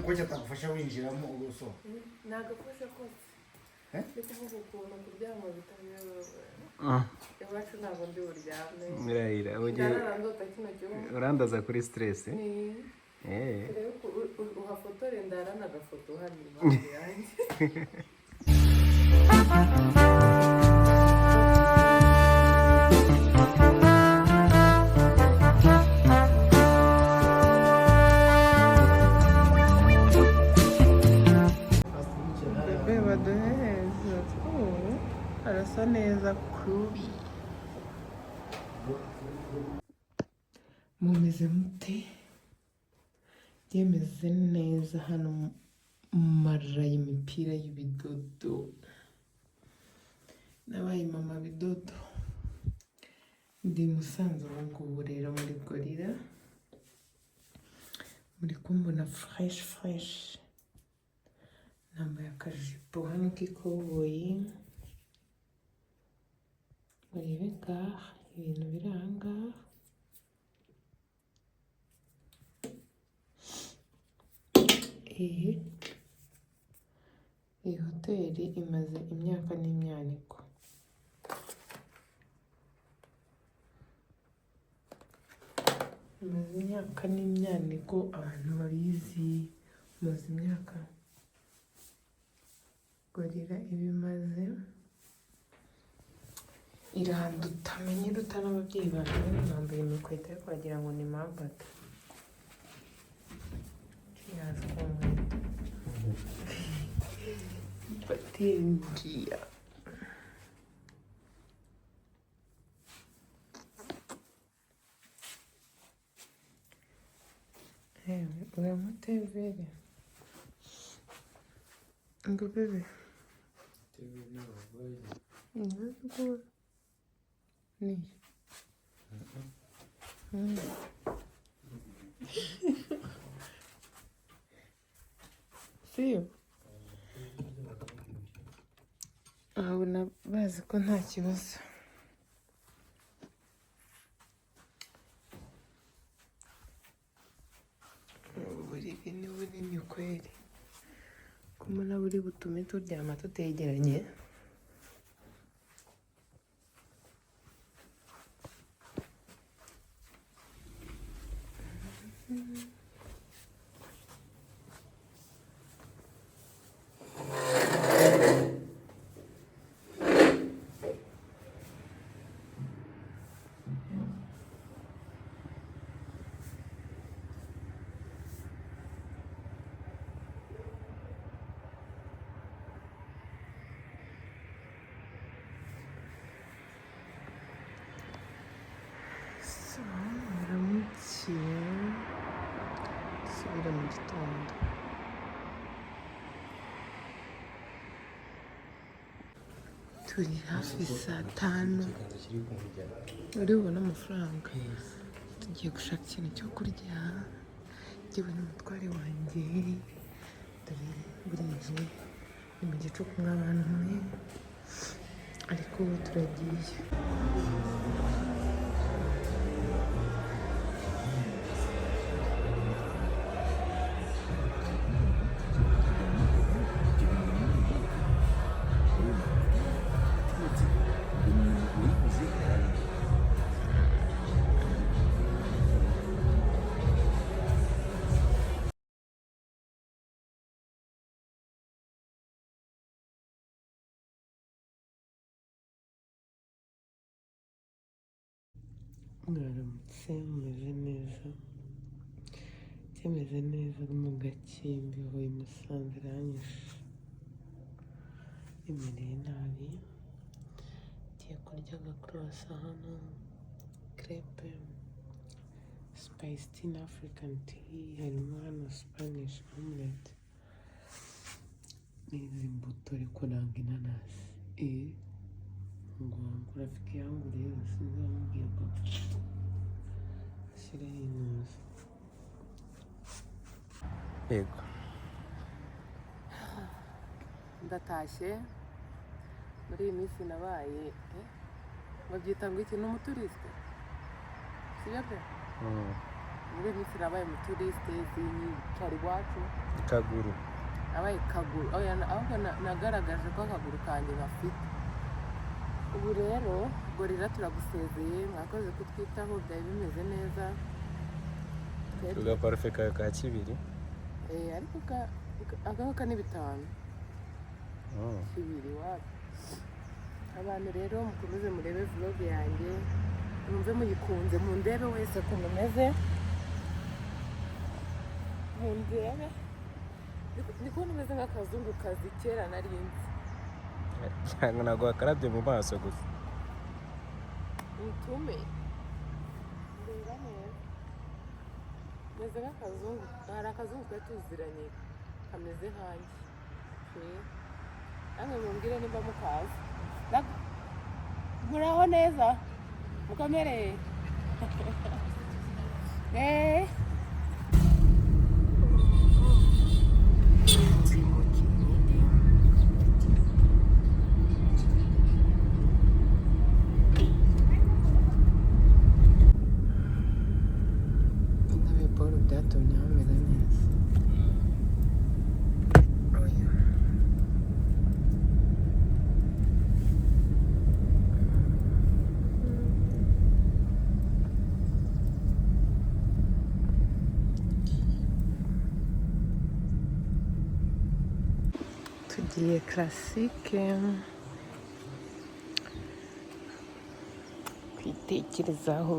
ko cyatagufasha winjiramo uruso nagafasha kose ni kuvuga ukuntu kuryama bitamuyobora iwacu ntabwo ndi buryame mirayira ndararandota kino gihugu urandaza kuri stress uhafotore ndarana agafoto hano impande yanjye arasa neza kubi mumeze mute yemeze neza hano mara imipira y'ibidodo nabaye mama bidodo ndi Musanze ngubu rero muri gorira muri kumbona fresh nambaye akajipo hano k'ikoboyi murebe ngaha ibintu biranga iyi hoteli imaze imyaka n'imyaniko abantu babizi maze imyaka gorira ibimaze iranduta menye ruta n'ababyeyi banjye bambaye imikweta yo kwagira ngo ni mambata yaza ku nkweto batinjiya uramutevere ngo bebe ni siyo abona bazi ko nta kibazo uburiri ni bunini kweri kumuna buri butume turyama tutegeranye dusubira mu gitondo turi hafi saa 5 uri bubone amafaranga tugiye gushaka ikintu cyo kurya njyewe n'umutware wanjye dore burije ni mu gicuku nk'abantu mwe ariko ubu turagiye mwaramutse mumeze neza kimeze neza mu Gakimbi hoye Musanze iranyishe imereye nabi ngiye kurya agakrosa hano crepe spiced in African tea harimo hano Spanish omelette n'izi mbuto ariko ntabwo inanasi ngo rafiki yangu rero sinzamubwiye ko ashyiraho inuzi yego ndatashye muri iyi minsi nabaye babyita ngo iki ni umuturiste sibyo pe muri iyi minsi nabaye mu turiste zinyicari iwacu Kaguru. nabaye kaguru ahubwo nagaragaje ko akaguru kanjye gafite. Ubu rero gorira turagusezeye, mwakoze kutwitaho, byari bimeze neza. Tugaparufe kawe ka kibiri. Ariko agahaka ni 5. Kibiri wapi. Abantu rero mukomeze murebe vlog yanjye, mwumve muyikunze, mundebe wese ko mumeze, mundebe. Ndi kubona umeze nk'akazungukazi kera nari nzi. Cyangwa ntabwo wakarabye mu maso gusa. Utume ndeba neza, meze nk'akazungu. Hari akazungu twari tuziranye kameze nkanjye. Namwe mumbwire nimba mukazi. Muraho neza mukomereye. Ibiporo byatumye hamera neza. Tugiye classique kwitekerezaho.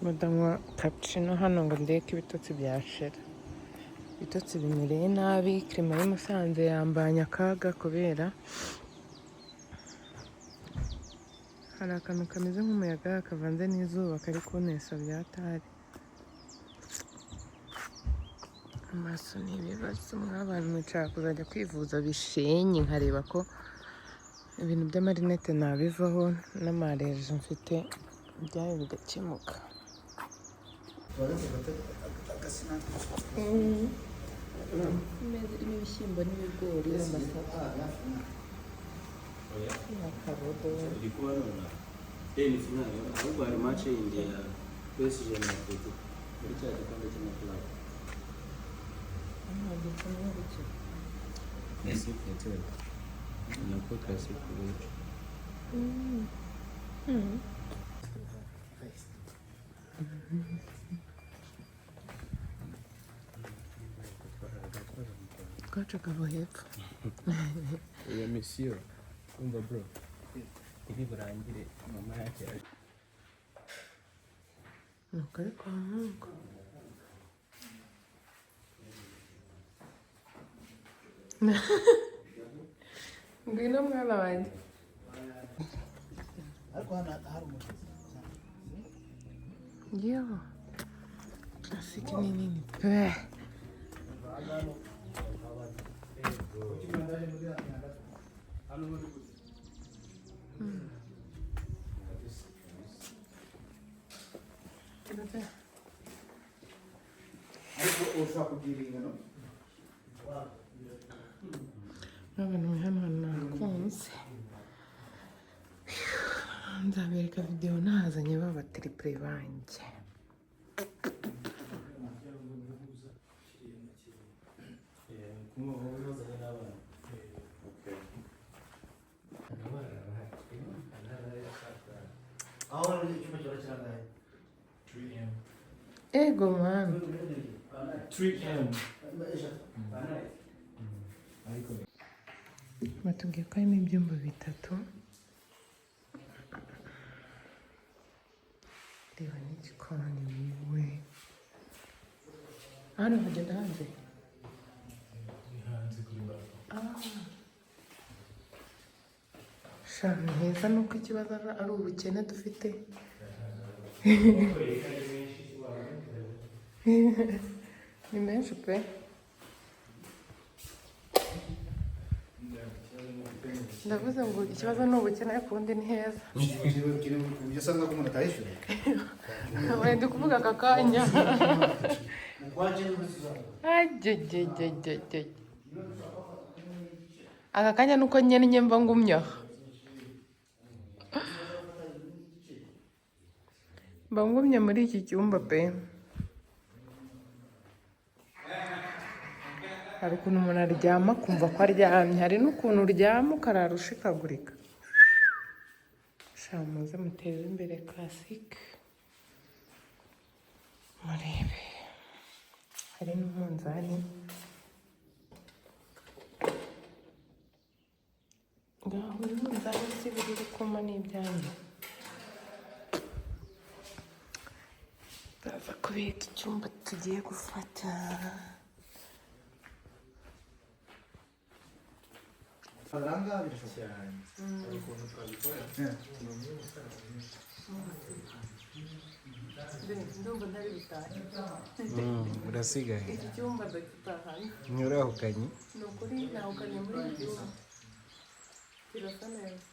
Ndanywa cappuccino hano ngo ndeke ibitotsi byashira. Ibitotsi bimereye nabi. Klima y'i Musanze yambanye akaga kubera hari akantu kameze nk'umuyaga kavanze n'izuba kari kuntesa byatari. Amaso ni ibibazo mw'abantu mwicara kuzajya kwivuza bishenye nkareba ko ibintu by'amarinete nabivaho n'amarezo mfite byayo bigakemuka. Irimo ibishyimbo n'ibigori n'amasaka n'akabodo. Ahubwo hari match yindi ya PSG na Atletico muri cya gikombe cy'amaklub. Classique yatewe nako classique ubundi. Twacaga aho hepfo. Iyo misiyo umva bro iri burangire mama yake nuko ariko nkuko ngwino mwana wanjye. Yo classique ni nini pe. Abantu hano nakunze. Nzabereka video nazanye b'abatripre banjye. Ego man. 3M. Batubwiye ko harimo ibyumba 3. Reba n'igikoni wiwe. Hano hagenda hanze. Shana heza nuko ikibazo ari ubukene dufite. Ni menshi pe. Ndavuze ngo ikibazo ni ubukene ariko ubundi ni heza. Byasanga ko umuntu atayishyura. Wenda kuvuga aka kanya. Aka kanya nuko nyene mba ngumya. mba ngumye muri iki cyumba pe. Hari ukuntu umuntu aryama akumva ko aryamye, hari n'ukuntu uryama ukarara ushikagurika. Sha muze muteze imbere classique murebe, hari n'umunzani ngaho umunzani si biri kuma n'ibyanjye. Ndaza kubika icyumba tugiye gufata. Faranga birashoboka cyane. Ukuntu twabikora. Ndumva ntari butahe. Urasigaye. Iki cyumba ndagitahana. Nturahukanye. Ni ukuri nahukanye muri iki cyumba. Kirasa neza.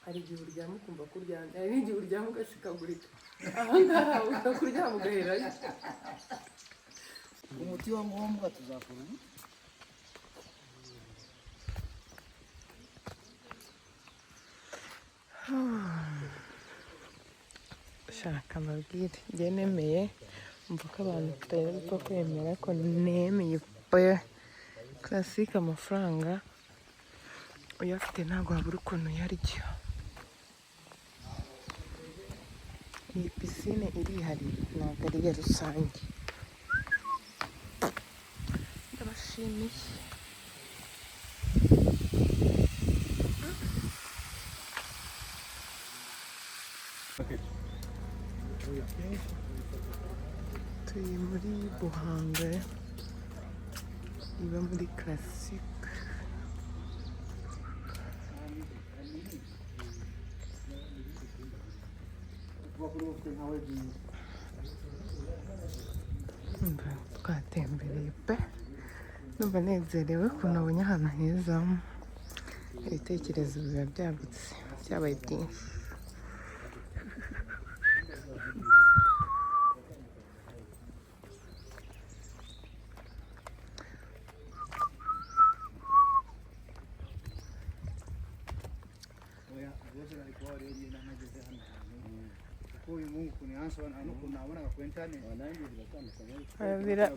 Hari igihe uryama ukumva ko uryamye, hari n'igihe uryama ugashikagurika. Aha ngaha ukakuryama ugaherayo. Umuti wa ngombwa tuzakora. Shaka mbabwire, njye nemeye mva ko abantu tutari gupfa kwemera ko nemeye pe. Classique amafaranga uyafite ntabwo wabura ukuntu uyarya. Iyi pisine irihariye ntabwo ari iya rusange. Ndabashimiye. Turi muri Buhanga, iba muri Classique. Twatembereye pe, numva nezerewe ukuntu nabonye ahantu heza. Ibitekerezo biba byagutse, byabaye byinshi.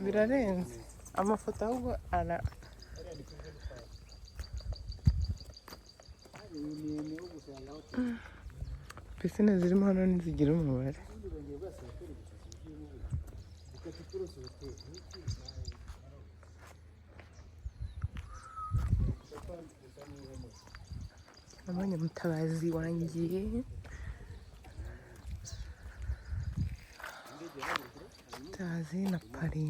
Birarenze amafoto ahubwo ara pisine zirimo hano ntizigira umubare. Nabonye mutabazi wangiye. Mutabazi na pari.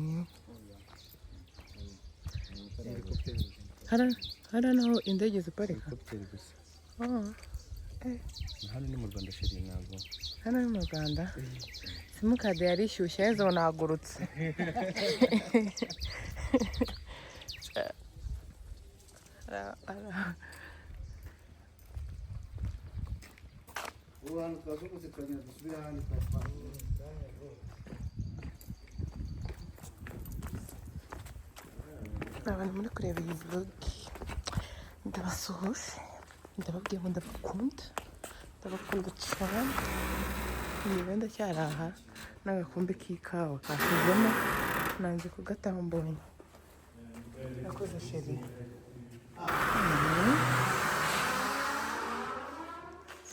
Hara naho indege ziparika. Hano ni mu Rwanda sheri ntabwo. Hano ni mu Rwanda. Simukade yari ishyushye ejo nagurutse. Abantu muri kureba iyi vlog ndabasuhuje, ndababwiye ngo ndabakunda cyane. Niba ndacyaraha n'agakombe k'ikawa kashyizemo nanze kugataha mbonye. Nakoze sheri.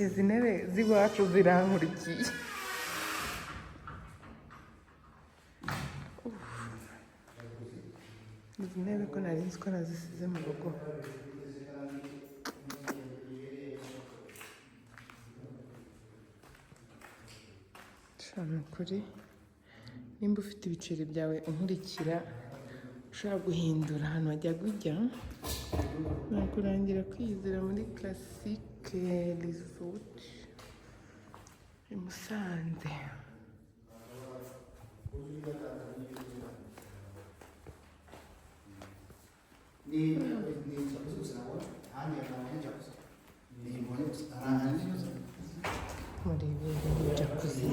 Izi ntebe z'iwacu zirankurikiye. Izi ntebe ko nari nzi ko nazisize mu rugo. Shana kuri nimba ufite ibiceri byawe unkurikira ushobora guhindura ahantu wajya kujya, nakurangira kwiyizira muri Classique Resort i Musanze. Murebere jacuzzi.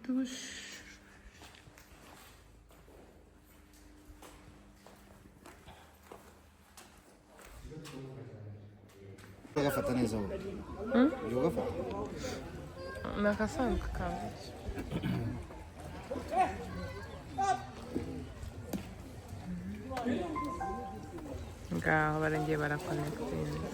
dushe. Ugafata neza wowe. Ugafata. Ni agasanduku kawe. Ngaho barongeye barakonekitinga.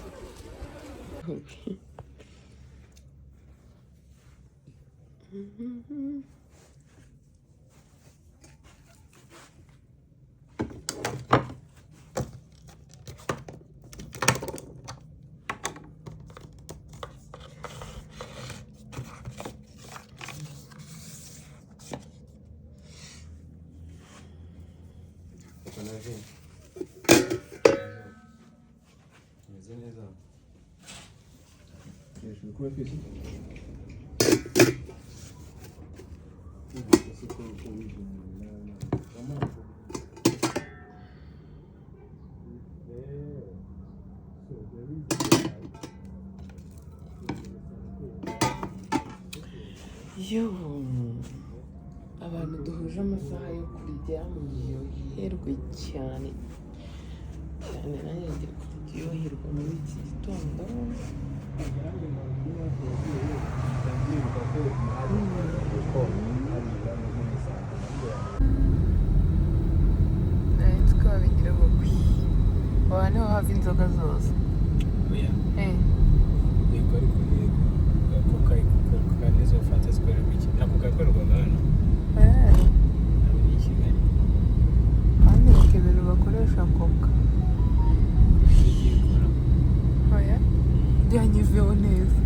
Yo, abantu duhuje amasaha yo kurya muryoherwe cyane cyane, nanjye ngiye kuryoherwa muri iki gitondo. Nzi babigira ubukwe, aha niho hava inzoga zose. Yego ariko coca nizo fanta zikorerwa iki na coca ikorerwa hano ni i Kigali kandi reka ibintu bakoresha coca oya byanyiveho neza.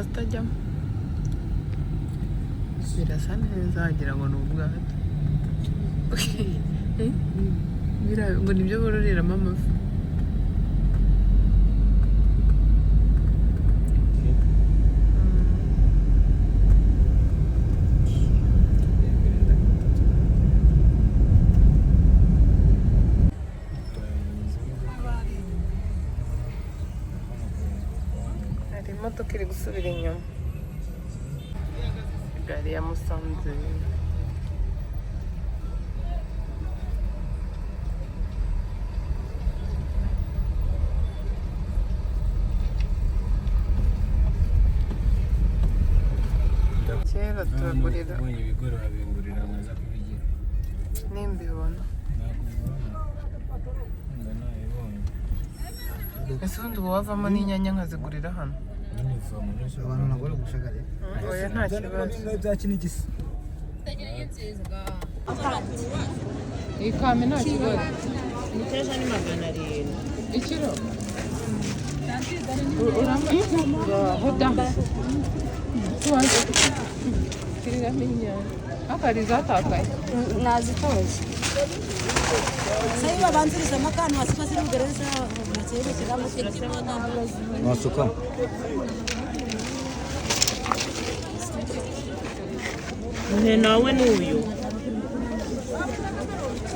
Zitajyamo birasa neza wagira ngo ni ubwato ngo nibyo bororeramo amafi. Imodoka iri gusubira inyuma, gari ya Musanze. Kera turagurira ubonye ibigori wabingurira nkaza kubigira nimbibona. Ese ubundi ubu wavamo n'inyanya nkazigurira hano? Abantu ntabwo bari gushagare. Oya nta kibazo. Bya kinigisi. Iyi kame nta kibazo. Imiteja ni 700. Ikiro? Hoda. Tuwaje. Kirira minyanya. Akari zatakaye. Nazitoje. Sasa banziriza makano hasipa ziri gereza mukirere kiramo kirasema Masuka. ne nawe n'uyu.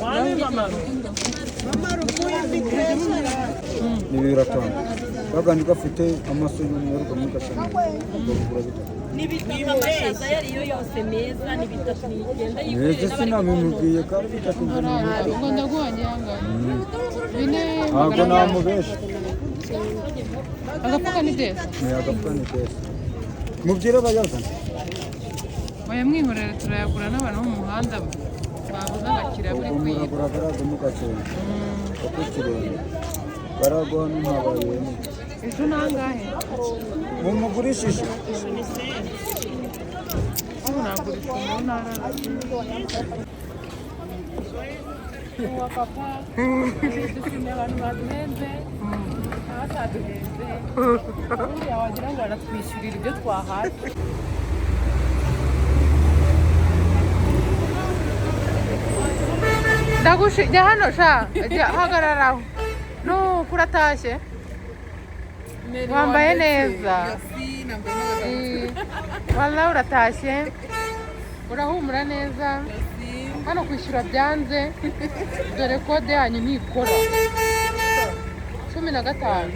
Wani mama. Mama rukuye mbikeza. Ni biratanga. Bagandi gafite amaso y'umweru kamwe gashana. Nibitaka amashaza yariyo yose meza nibitaka nigenda Yeze sinamubwiye ko ari bitatu. Ngo ndaguhanye yanga. Bine Ntabwo namubesha. agafuka ni desa. Ni agafuka ni desa. Mubyire bayazana. Oya mwihorere turayagura n'abantu mu muhanda babuza abakiriya muri kwiba. Umuragaraga mugacunga. Bakukirere. Baragwa n'amabaye. Ejo nangahe? Mumugurishije. Ubu nagurisha mu ntara. Uwa papa. Dushimye abantu baduhenze. Abataduhenze. Ubundi wagira ngo baratwishyurira ibyo twahaye. Jya hano sha, hagararaho. Nuko uratashye. Wambaye neza. Wala uratashye urahumura neza hano kwishyura byanze dore kode yanyu ntikora 15 15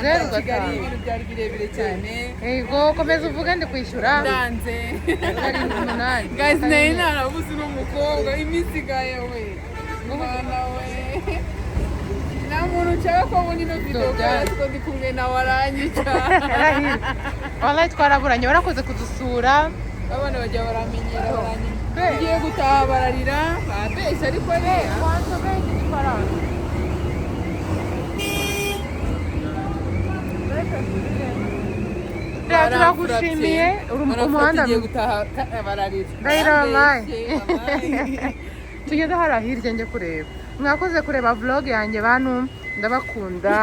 0 ibintu byari birebire cyane Ego komeza uvuge ndi kwishyura ndanze 8 guys nayo narabuze n'umukobwa imisigaye we mwana we nta muntu nshaka ko abona ino video guys ko ndi kumwe nawe aranyica wallahi twaraburanye barakoze kudusura abana bajya baramenyera baranyina ngiye gutaha bararira babeshya ariko rero wansobeye igifaransa turagushimiye umuhanda ugiye gutaha bararira ndahira wallahi tugeze hariya hirya njye kureba mwakoze kureba vlog yanjye bantu ndabakunda